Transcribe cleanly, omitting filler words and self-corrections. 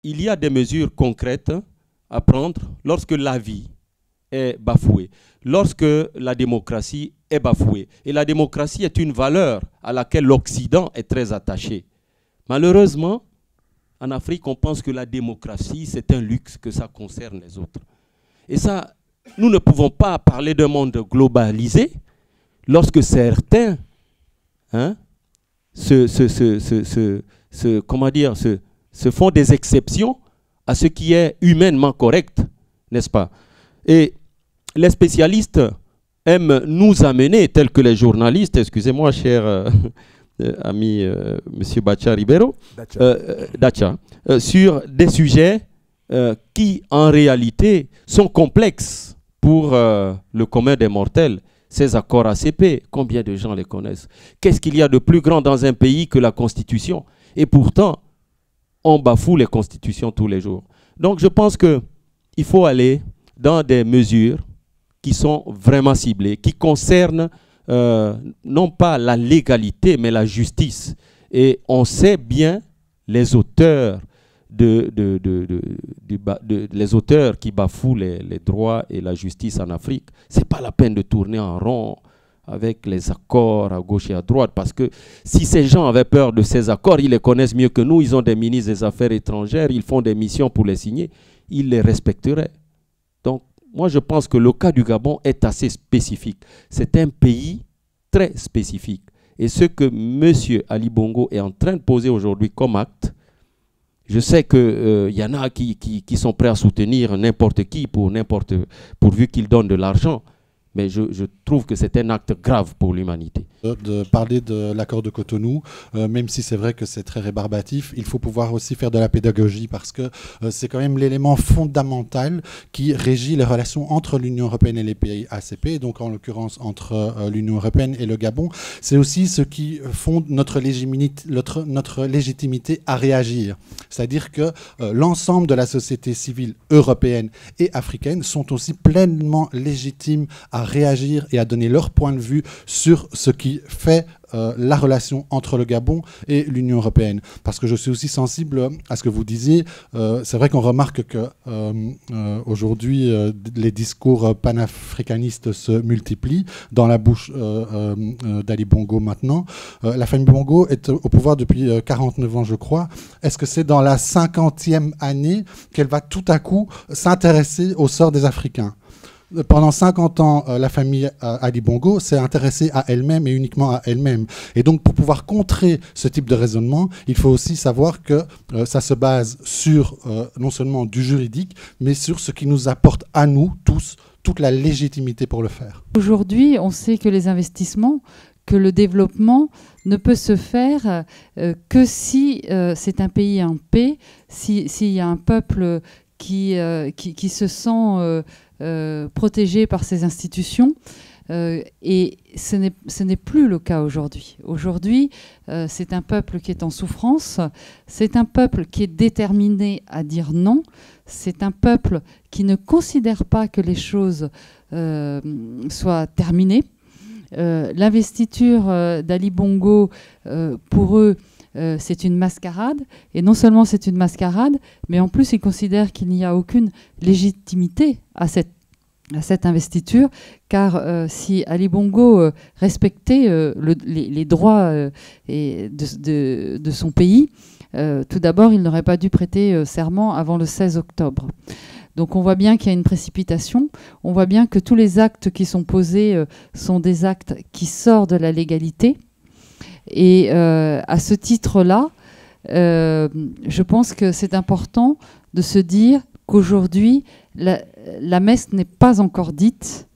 il y a des mesures concrètes à prendre lorsque la vie est bafouée, lorsque la démocratie est bafouée. Et la démocratie est une valeur à laquelle l'Occident est très attaché. Malheureusement, en Afrique, on pense que la démocratie, c'est un luxe, que ça concerne les autres. Et ça, nous ne pouvons pas parler d'un monde globalisé lorsque certains se font des exceptions à ce qui est humainement correct, n'est-ce pas? Et les spécialistes aiment nous amener, tels que les journalistes, excusez-moi, cher ami M. Bacha Ribeiro, sur des sujets qui, en réalité, sont complexes pour le commun des mortels. Ces accords ACP, combien de gens les connaissent? Qu'est-ce qu'il y a de plus grand dans un pays que la Constitution? Et pourtant, on bafoue les constitutions tous les jours. Donc je pense qu'il faut aller dans des mesures qui sont vraiment ciblées, qui concernent non pas la légalité, mais la justice. Et on sait bien les auteurs, les auteurs qui bafouent les droits et la justice en Afrique. Ce n'est pas la peine de tourner en rond avec les accords à gauche et à droite, parce que si ces gens avaient peur de ces accords, ils les connaissent mieux que nous, ils ont des ministres des Affaires étrangères, ils font des missions pour les signer, ils les respecteraient. Donc, moi je pense que le cas du Gabon est assez spécifique. C'est un pays très spécifique. Et ce que M. Ali Bongo est en train de poser aujourd'hui comme acte, je sais qu'il y en a qui sont prêts à soutenir n'importe qui pourvu qu'il donne de l'argent. Mais je trouve que c'est un acte grave pour l'humanité. De parler de l'accord de Cotonou, même si c'est vrai que c'est très rébarbatif, il faut pouvoir aussi faire de la pédagogie parce que c'est quand même l'élément fondamental qui régit les relations entre l'Union européenne et les pays ACP, donc en l'occurrence entre l'Union européenne et le Gabon. C'est aussi ce qui fonde notre légitimité à réagir. C'est-à-dire que l'ensemble de la société civile européenne et africaine sont aussi pleinement légitimes à réagir et à donner leur point de vue sur ce qui fait la relation entre le Gabon et l'Union européenne. Parce que je suis aussi sensible à ce que vous disiez. C'est vrai qu'on remarque que aujourd'hui, les discours panafricanistes se multiplient dans la bouche d'Ali Bongo maintenant. La famille Bongo est au pouvoir depuis 49 ans, je crois. Est-ce que c'est dans la 50e année qu'elle va tout à coup s'intéresser au sort des Africains? Pendant 50 ans, la famille Ali Bongo s'est intéressée à elle-même et uniquement à elle-même. Et donc, pour pouvoir contrer ce type de raisonnement, il faut aussi savoir que ça se base sur non seulement du juridique, mais sur ce qui nous apporte à nous tous toute la légitimité pour le faire. Aujourd'hui, on sait que les investissements, que le développement ne peut se faire que si c'est un pays en paix, s'il y a un peuple qui se sent protégé par ces institutions. Et ce n'est plus le cas aujourd'hui. Aujourd'hui, c'est un peuple qui est en souffrance, c'est un peuple qui est déterminé à dire non, c'est un peuple qui ne considère pas que les choses soient terminées. L'investiture d'Ali Bongo, pour eux, c'est une mascarade, et non seulement c'est une mascarade, mais en plus ils considèrent qu'il n'y a aucune légitimité à cette investiture, car si Ali Bongo respectait les droits de son pays, tout d'abord il n'aurait pas dû prêter serment avant le 16 octobre. Donc on voit bien qu'il y a une précipitation, on voit bien que tous les actes qui sont posés sont des actes qui sortent de la légalité. Et à ce titre-là, je pense que c'est important de se dire qu'aujourd'hui, la messe n'est pas encore dite